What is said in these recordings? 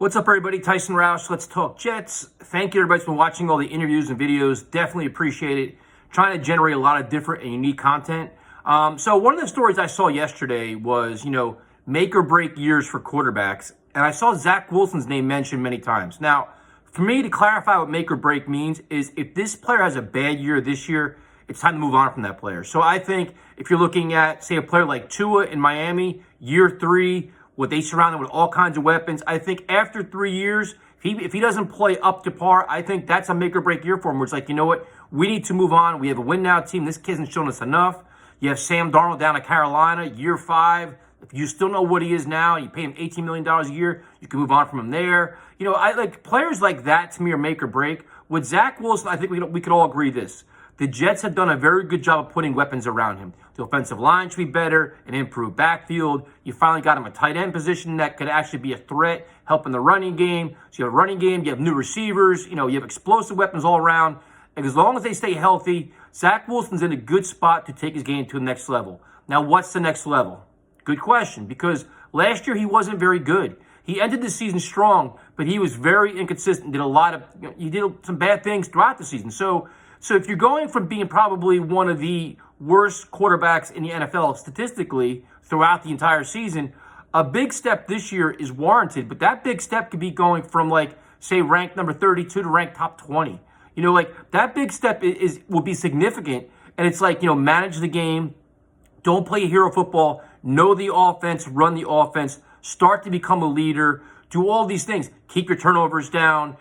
What's up, everybody? Tyson Roush. Let's talk Jets. Thank you, everybody, for watching all the interviews and videos. Definitely appreciate it. Trying to generate a lot of different and unique content. So one of the stories I saw yesterday was, make or break years for quarterbacks. And I saw Zach Wilson's name mentioned many times. Now, for me to clarify what make or break means is if this player has a bad year this year, it's time to move on from that player. So I think if you're looking at, say, a player like Tua in Miami, year 3, what they surround him with all kinds of weapons. I think after 3 years, if he doesn't play up to par, I think that's a make or break year for him. Where it's like, you know what? We need to move on. We have a win now team. This kid hasn't shown us enough. You have Sam Darnold down at Carolina, year 5. If you still know what he is now, you pay him $18 million a year, you can move on from him there. I like players like that to me are make or break. With Zach Wilson, I think we could all agree this. The Jets have done a very good job of putting weapons around him. The offensive line should be better, an improved backfield. You finally got him a tight end position that could actually be a threat, helping the running game. So you have a running game, you have new receivers, you have explosive weapons all around. And as long as they stay healthy, Zach Wilson's in a good spot to take his game to the next level. Now, what's the next level? Good question, because last year he wasn't very good. He ended the season strong, but he was very inconsistent, he did some bad things throughout the season. So if you're going from being probably one of the worst quarterbacks in the NFL statistically throughout the entire season, a big step this year is warranted. But that big step could be going from, say, ranked number 32 to ranked top 20. That big step will be significant. And it's manage the game. Don't play hero football. Know the offense. Run the offense. Start to become a leader. Do all these things. Keep your turnovers down.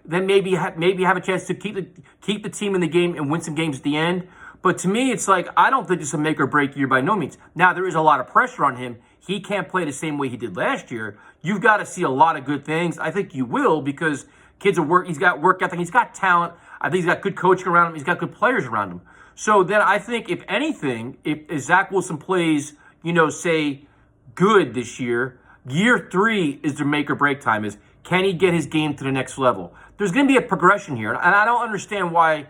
Then maybe have a chance to keep the team in the game and win some games at the end. But to me, it's I don't think it's a make or break year by no means. Now, there is a lot of pressure on him. He can't play the same way he did last year. You've got to see a lot of good things. I think you will, because he's got work ethic, he's got talent. I think he's got good coaching around him. He's got good players around him. So then I think, if anything, if Zach Wilson plays, say, good this year, year 3 is the make or break time. Can he get his game to the next level? There's going to be a progression here. And I don't understand why,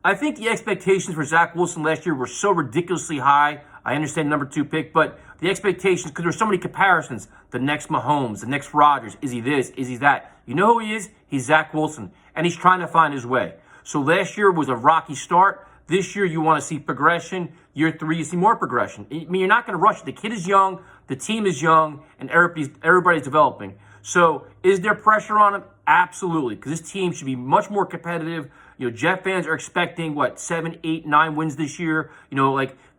I think the expectations for Zach Wilson last year were so ridiculously high. I understand number 2 pick, but the expectations, because there's so many comparisons. The next Mahomes, the next Rodgers. Is he this? Is he that? You know who he is? He's Zach Wilson. And he's trying to find his way. So last year was a rocky start. This year you want to see progression. Year 3, you see more progression. You're not going to rush it. The kid is young. The team is young. And everybody's developing. So is there pressure on him? Absolutely, because this team should be much more competitive. Jet fans are expecting, 7, 8, 9 wins this year.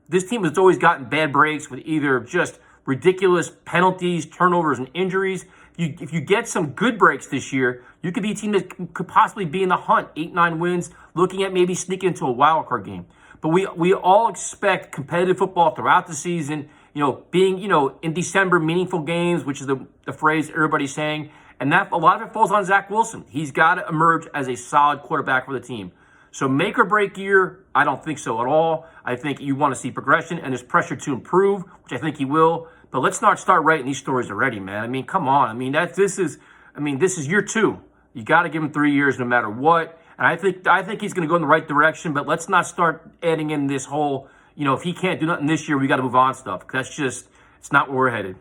This team has always gotten bad breaks with either just ridiculous penalties, turnovers, and injuries. If you get some good breaks this year, you could be a team that could possibly be in the hunt, 8, 9 wins, looking at maybe sneaking into a wild card game. But we all expect competitive football throughout the season, being, in December, meaningful games, which is the phrase everybody's saying. And that a lot of it falls on Zach Wilson. He's got to emerge as a solid quarterback for the team. So make or break year, I don't think so at all. I think you want to see progression, and there's pressure to improve, which I think he will. But let's not start writing these stories already, man. Come on. This is year 2. You got to give him 3 years no matter what. And I think he's going to go in the right direction. But let's not start adding in this whole, if he can't do nothing this year, we got to move on stuff. That's just, it's not where we're headed.